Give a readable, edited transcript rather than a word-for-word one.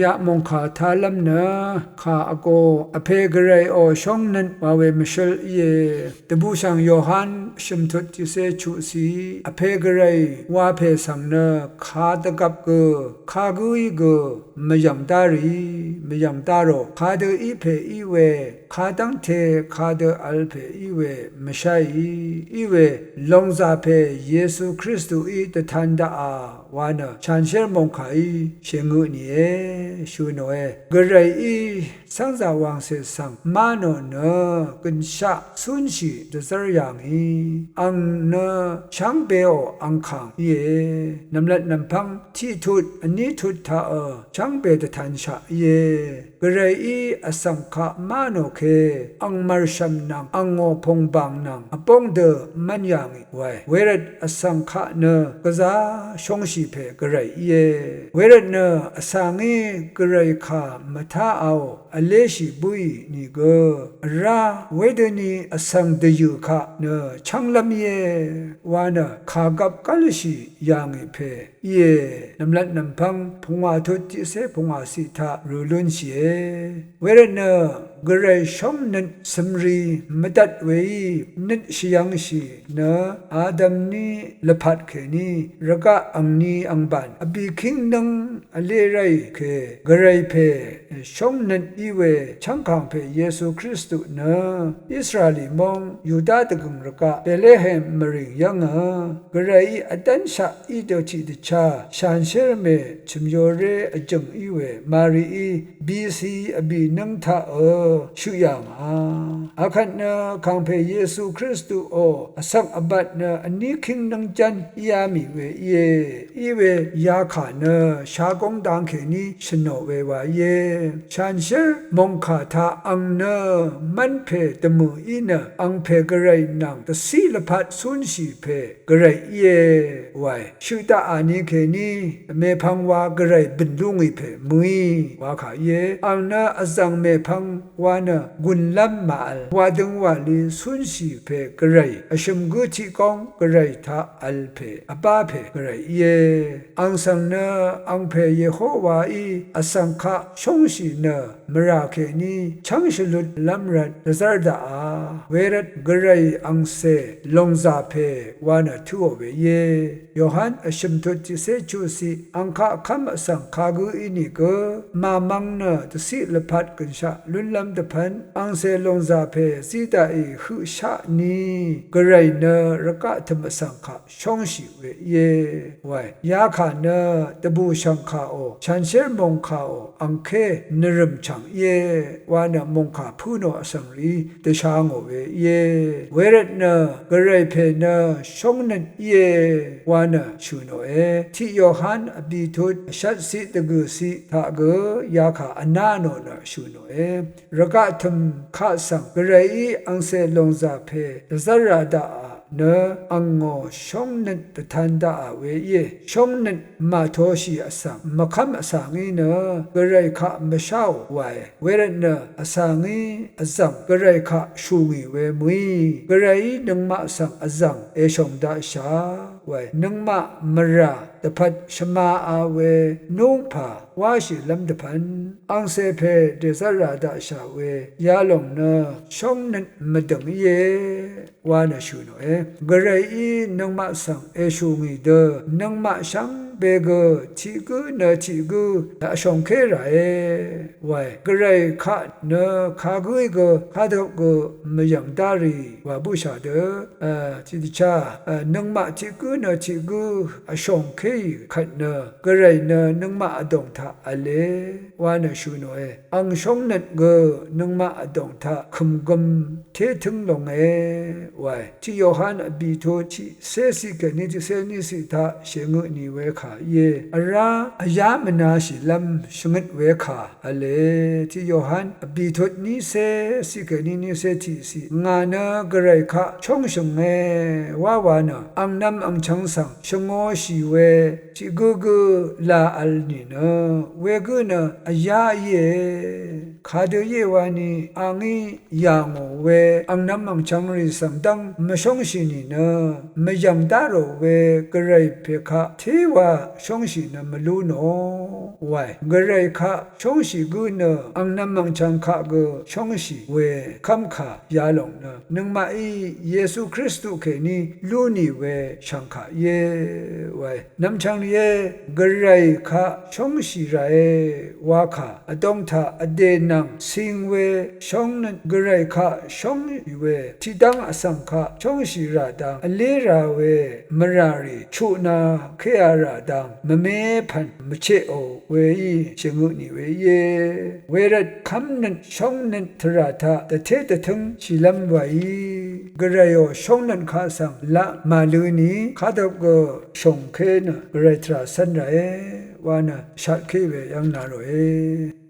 ยะมงคาทาลัมนะข้าอโกอเพกเรโอช่องนั้นว่าเวมิเชลเยตบูชังโยฮันชิมทุติเซชูสีอเพกเรว่าเพสังเนข้าตะกับเกข้ากุยเกมยำตารีมยำตาโรข้าเดอีเพอีเวข้าตั้งเทข้าเดอัลเพอีเวไม่ใช่อีเวลงซาเพเยซูคริสต์อีตทันดาวานะฉันเชื่อมงคาอีเชงุนีเอชูโนเอกระไรอีสังสาวังเสสังมาโนเนกุนชะสุนชีเดซรยังอีอังเนช่างเปโออังคังเยนำเล็ดนำพังที่ทุดอันนี้ทุดท่าช่างเปตทันชะเยกระไรอีอสังขะมาโนเคอังมารชัมนังอังโงพงบางนังอปงเดมันยังอีไว้เวรดอสังขะเนกษาชงชีเพกระไรเยเวรดเนอสังอีกระไรข้ามท่าเอาอเลชิบุยนี่เกราเวดนีอสังเดยุขะเนช่างลำเยวานะขากับกัลชียังอีเพเยนำลัดนำพังพงวาทุติเสพงวาสิทารุลุนเชียเวรดเนกระไรชมนันสมรีมตัดเวนันชียังชีเนอาดัมนีละพัดเคนีระกะอังนีอังบันอบีคิงนังอเลไรเคกระไรเพชมนันอีเวช่างขังเพเยซูคริสต์เนอิสราเอลมองยูดาตะกุงระกะเบเลเฮมมริงยังกระไรอดันชาอีเดชิดชาชานเชรเมชิมโยเรอจังอีเวมารีบีซีอบีนังทาชุยังอาคันเนคังเพเยซูคริสต์โออสักอบัดเนอันนี้คิงนังจันยามีเวเยอีเวยาขาเนชากงดังเคนีชโนเววาเยชันเชอมงคาทาอังเนมันเพตมืออีเนอังเพกระไรนังตสีละพัดสุนชีเพกระไรเยไวชุตาอานิเคนีเมพังวากระไรบินลุงอีเพมุยวาขาเยอังเนอสังเมพังวานะกุนลัมมาลวาดึงวาลีสุนชีเพกระไรอชมกุติกองกระไรทาอัลเพอปาเพกระไรเยอังสังเนอังเพเยโฮวาอีอสังขะชงชีเนมราเคนีชังชลุดลัมรัดดซาร์ดาเวรดกระไรอังเซลงซาเพวานะทัวเวเยโยฮันอชมทุติเซจูซีอังคะคัมสังคากุอินิกมามังเนตสีละพัดกันชะลุนลัมตะพันอังเซลงซาเพสีตาอีขุชะนีกระไรเนระกะธรรมสังขะชงชีเวเยไวยาขาเนตบูชังคาโอฉันเชมงคาโออังเคนรมชังเยวานะมงคาผู้โนอสังรีเตชางโอเวเยเวรดเนกระไรเพเนชงนันเยวานะชูโนเอที่โยฮันอบีทุดชัดสิตะกุสิทาเกยาขาอนาโนนะชูโนเอระกะธรรมข้าสังกระไรอังเซลงซาเพซาราดาเนอังโงชงนันตทันดาเวเยชงนันมาโทชีอสังมะคัมอสังอีเนกระไรคะมะชาวไวเวรเนอสังอีอสังกระไรคะชูงีเวมุยกระไรนึงมะสังอสังเอชงดาชาไวนึงมะมราตพัดชมาอาเวนุงผาวาชิลัมตพันอังเซเพเดซาราดาชาเวยาลงเนชงนันมะดังเยวานะชูโนเอกระไรนึงมะสังเอชูงีเดนึงมะชังเบเกทีกูเนทีกูตาชงเคไรไวกระไรคะเนคากุยกคาดกมยังดารีวาบูชาเดจิตชานึงมะทีกูเนทีกูอชงเคขัดเนกระไรเนนึงมะอดงทาอเลวานะชูโนเออังชงนัดเกนึงมะอดงทาคุมกมเทถึงลงไวที่โยฮันอบีโทชิเซสิกนิติเซนิสิทาเชงุนีเวขาเยอราอายามนาชิลัมชงดเวขาอเลที่โยฮันอบีโทนิเซสิกนินิเซทิสิงานะกระไรคะชงชงวาวานะอังนำอังชังสังชงโอชีเวจิกุกุลาอัลนีนะเวกุนะอายาเยคาเดเยวานีอังอียางเวอังนำอังชังริสังดังมชงชินีนะมยังดาโรเวกระไรเพคะเทวา ช่องสีนมาลูโนไว้กระไรค่ะช่องสีกูเนอังน้ำมังจังค่ะก็ช่องสีเวคำขายาลงเนนึงมาอีเยซูคริสต์เคนี่ลูนี่เวช่างค่ะเยไว้น้ำช่างเยกระไรค่ะช่องสีไรว่าค่ะอดงทาอเดนังสิงเวช่องนั้นกระไรค่ะช่องเวที่ดังอสังค่ะช่องสีราดังอเลราเวมรารีชุนาเคอาราดังมเมพันมเชโอเวยีเชงุนี่เวเยเวรัดคำนั้นช่องนั้นทราทาแต่เทตถึงชิลัมไวกระไรโอช่องนั้นข้าสังละมาลือนี้ข้าดก็ส่งเคนะกระไรทราสันไรวานะชัดเคเวยังนาโรเอ